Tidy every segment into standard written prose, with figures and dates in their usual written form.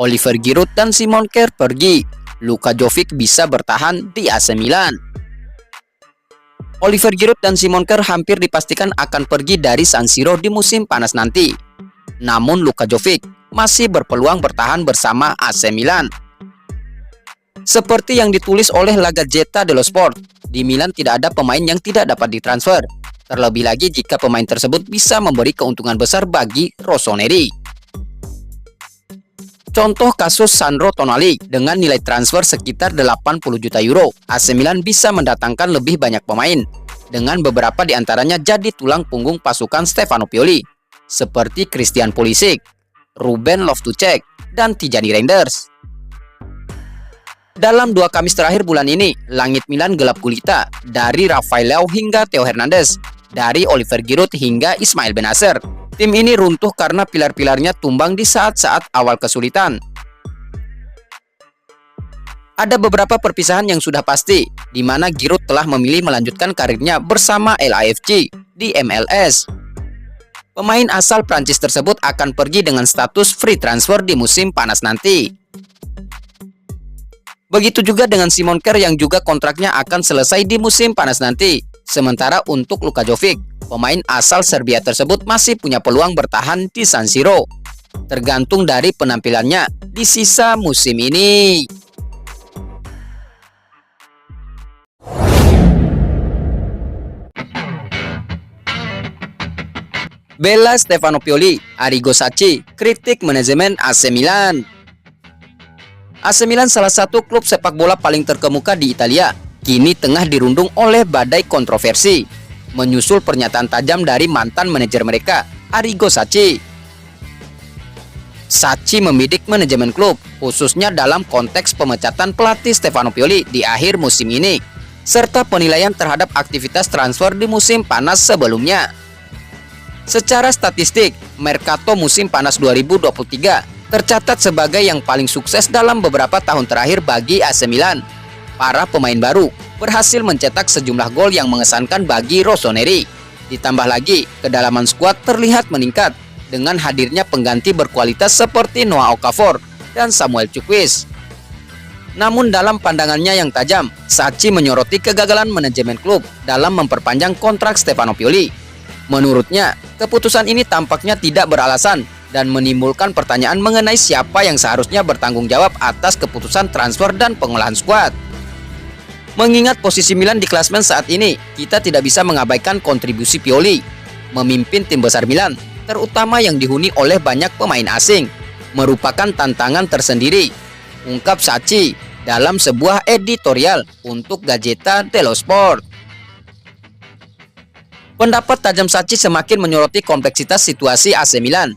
Oliver Giroud dan Simon Kjær pergi. Luka Jovic bisa bertahan di AC Milan. Oliver Giroud dan Simon Kjær hampir dipastikan akan pergi dari San Siro di musim panas nanti. Namun Luka Jovic masih berpeluang bertahan bersama AC Milan. Seperti yang ditulis oleh La Gazzetta dello Sport, di Milan tidak ada pemain yang tidak dapat ditransfer. Terlebih lagi jika pemain tersebut bisa memberi keuntungan besar bagi rossoneri. Contoh kasus Sandro Tonali dengan nilai transfer sekitar 80 juta euro. AC Milan bisa mendatangkan lebih banyak pemain, dengan beberapa diantaranya jadi tulang punggung pasukan Stefano Pioli, seperti Christian Pulisic, Ruben Loftus-Cheek, dan Tijani Reinders. Dalam 2 Kamis terakhir bulan ini, langit Milan gelap gulita, dari Rafael Leao hingga Theo Hernandez, dari Oliver Giroud hingga Ismail Bennacer. Tim ini runtuh karena pilar-pilarnya tumbang di saat-saat awal kesulitan. Ada beberapa perpisahan yang sudah pasti, di mana Giroud telah memilih melanjutkan karirnya bersama LAFC di MLS. Pemain asal Prancis tersebut akan pergi dengan status free transfer di musim panas nanti. Begitu juga dengan Simon Kjær yang juga kontraknya akan selesai di musim panas nanti. Sementara untuk Luka Jovic, pemain asal Serbia tersebut masih punya peluang bertahan di San Siro, tergantung dari penampilannya di sisa musim ini. Bela Stefano Pioli, Arrigo Sacchi kritik manajemen AC Milan. AC Milan, salah satu klub sepak bola paling terkemuka di Italia, kini tengah dirundung oleh badai kontroversi, menyusul pernyataan tajam dari mantan manajer mereka, Arrigo Sacchi. Sacchi membidik manajemen klub, khususnya dalam konteks pemecatan pelatih Stefano Pioli di akhir musim ini, serta penilaian terhadap aktivitas transfer di musim panas sebelumnya. Secara statistik, Mercato musim panas 2023 tercatat sebagai yang paling sukses dalam beberapa tahun terakhir bagi AC Milan. Para pemain baru berhasil mencetak sejumlah gol yang mengesankan bagi rossoneri. Ditambah lagi, kedalaman skuad terlihat meningkat dengan hadirnya pengganti berkualitas seperti Noah Okafor dan Samuel Chukwueze. Namun dalam pandangannya yang tajam, Sacchi menyoroti kegagalan manajemen klub dalam memperpanjang kontrak Stefano Pioli. Menurutnya, keputusan ini tampaknya tidak beralasan dan menimbulkan pertanyaan mengenai siapa yang seharusnya bertanggung jawab atas keputusan transfer dan pengolahan skuad. Mengingat posisi Milan di klasemen saat ini, kita tidak bisa mengabaikan kontribusi Pioli memimpin tim besar Milan, terutama yang dihuni oleh banyak pemain asing, merupakan tantangan tersendiri, ungkap Sacchi dalam sebuah editorial untuk Gazzetta dello Sport. Pendapat tajam Sacchi semakin menyoroti kompleksitas situasi AC Milan.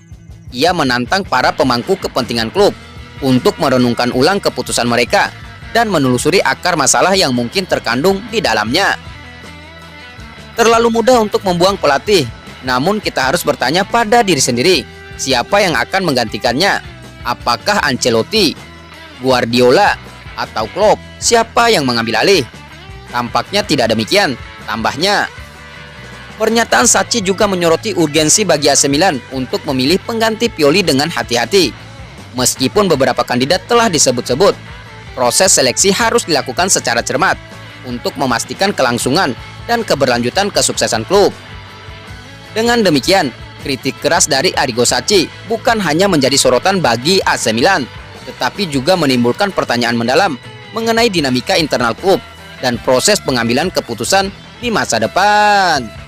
Ia menantang para pemangku kepentingan klub untuk merenungkan ulang keputusan mereka dan menelusuri akar masalah yang mungkin terkandung di dalamnya. Terlalu mudah untuk membuang pelatih, namun kita harus bertanya pada diri sendiri, siapa yang akan menggantikannya? Apakah Ancelotti, Guardiola, atau Klopp? Siapa yang mengambil alih? Tampaknya tidak demikian, tambahnya. Pernyataan Sacchi juga menyoroti urgensi bagi AC Milan untuk memilih pengganti Pioli dengan hati-hati. Meskipun beberapa kandidat telah disebut-sebut, proses seleksi harus dilakukan secara cermat untuk memastikan kelangsungan dan keberlanjutan kesuksesan klub. Dengan demikian, kritik keras dari Arrigo Sacchi bukan hanya menjadi sorotan bagi AC Milan, tetapi juga menimbulkan pertanyaan mendalam mengenai dinamika internal klub dan proses pengambilan keputusan di masa depan.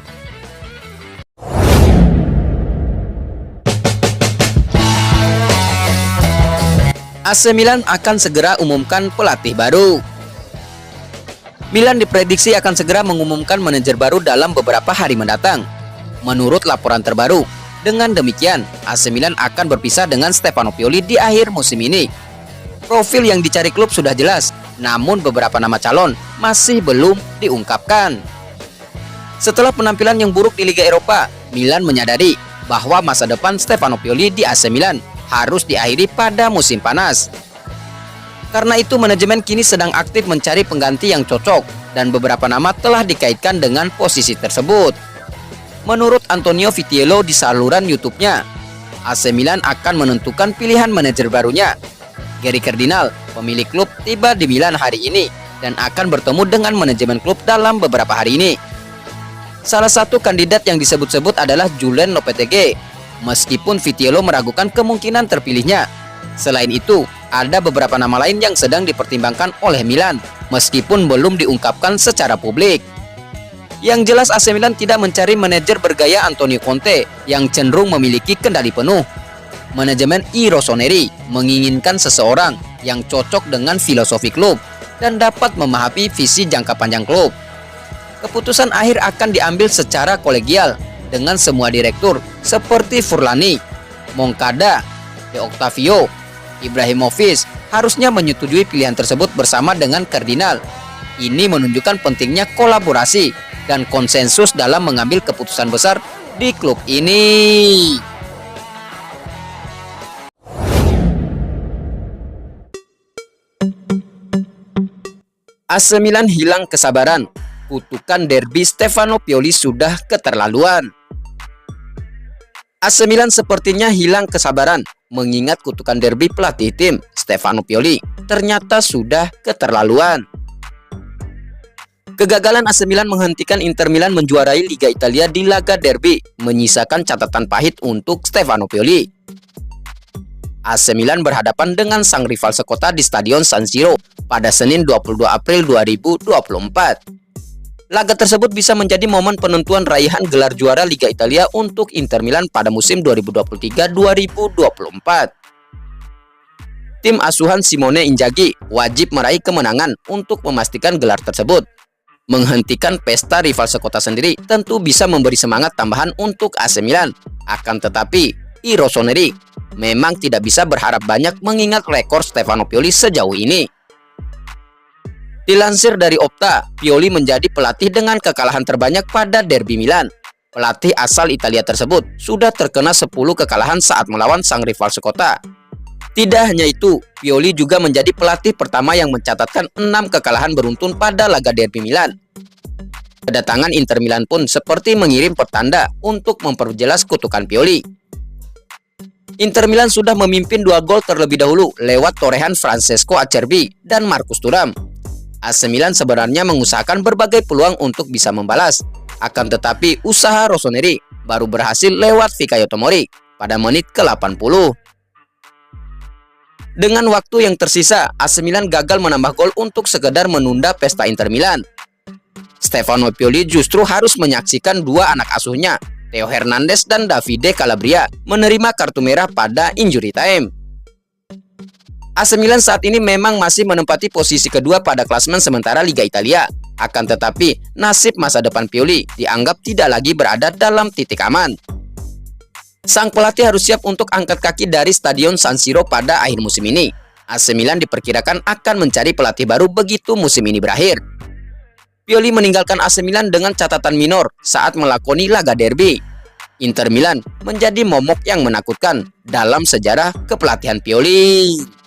AC Milan akan segera umumkan pelatih baru. Milan diprediksi akan segera mengumumkan manajer baru dalam beberapa hari mendatang, menurut laporan terbaru. Dengan demikian, AC Milan akan berpisah dengan Stefano Pioli di akhir musim ini. Profil yang dicari klub sudah jelas, namun beberapa nama calon masih belum diungkapkan. Setelah penampilan yang buruk di Liga Eropa, Milan menyadari bahwa masa depan Stefano Pioli di AC Milan harus diakhiri pada musim panas. Karena itu, manajemen kini sedang aktif mencari pengganti yang cocok dan beberapa nama telah dikaitkan dengan posisi tersebut. Menurut Antonio Vitiello di saluran YouTube-nya, AC Milan akan menentukan pilihan manajer barunya Gary Cardinal, pemilik klub, tiba di Milan hari ini dan akan bertemu dengan manajemen klub dalam beberapa hari ini. Salah satu kandidat yang disebut-sebut adalah Julen Lopetegui, meskipun Vitiello meragukan kemungkinan terpilihnya. Selain itu, ada beberapa nama lain yang sedang dipertimbangkan oleh Milan, meskipun belum diungkapkan secara publik. Yang jelas AC Milan tidak mencari manajer bergaya Antonio Conte yang cenderung memiliki kendali penuh. Manajemen I Rossoneri menginginkan seseorang yang cocok dengan filosofi klub dan dapat memahami visi jangka panjang klub. Keputusan akhir akan diambil secara kolegial dengan semua direktur seperti Furlani, Moncada, De Octavio, Ibrahimovic harusnya menyetujui pilihan tersebut bersama dengan Cardinal. Ini menunjukkan pentingnya kolaborasi dan konsensus dalam mengambil keputusan besar di klub ini. AC Milan hilang kesabaran. Kutukan derby Stefano Pioli sudah keterlaluan. AC Milan sepertinya hilang kesabaran mengingat kutukan derby pelatih tim Stefano Pioli ternyata sudah keterlaluan. Kegagalan AC Milan menghentikan Inter Milan menjuarai Liga Italia di laga derby menyisakan catatan pahit untuk Stefano Pioli. AC Milan berhadapan dengan sang rival sekota di Stadion San Siro pada Senin 22 April 2024. Laga tersebut bisa menjadi momen penentuan raihan gelar juara Liga Italia untuk Inter Milan pada musim 2023-2024. Tim asuhan Simone Inzaghi wajib meraih kemenangan untuk memastikan gelar tersebut. Menghentikan pesta rival sekota sendiri tentu bisa memberi semangat tambahan untuk AC Milan. Akan tetapi, I Rossoneri memang tidak bisa berharap banyak mengingat rekor Stefano Pioli sejauh ini. Dilansir dari Opta, Pioli menjadi pelatih dengan kekalahan terbanyak pada derby Milan. Pelatih asal Italia tersebut sudah terkena 10 kekalahan saat melawan sang rival sekota. Tidak hanya itu, Pioli juga menjadi pelatih pertama yang mencatatkan 6 kekalahan beruntun pada laga derby Milan. Kedatangan Inter Milan pun seperti mengirim pertanda untuk memperjelas kutukan Pioli. Inter Milan sudah memimpin 2 gol terlebih dahulu lewat torehan Francesco Acerbi dan Marcus Thuram. AC Milan sebenarnya mengusahakan berbagai peluang untuk bisa membalas. Akan tetapi usaha Rossoneri baru berhasil lewat Fikayo Tomori pada menit ke-80. Dengan waktu yang tersisa, AC Milan gagal menambah gol untuk sekedar menunda pesta Inter Milan. Stefano Pioli justru harus menyaksikan 2 anak asuhnya, Theo Hernandez dan Davide Calabria, menerima kartu merah pada injury time. AC Milan saat ini memang masih menempati posisi kedua pada klasemen sementara Liga Italia. Akan tetapi, nasib masa depan Pioli dianggap tidak lagi berada dalam titik aman. Sang pelatih harus siap untuk angkat kaki dari Stadion San Siro pada akhir musim ini. AC Milan diperkirakan akan mencari pelatih baru begitu musim ini berakhir. Pioli meninggalkan AC Milan dengan catatan minor saat melakoni laga derby. Inter Milan menjadi momok yang menakutkan dalam sejarah kepelatihan Pioli.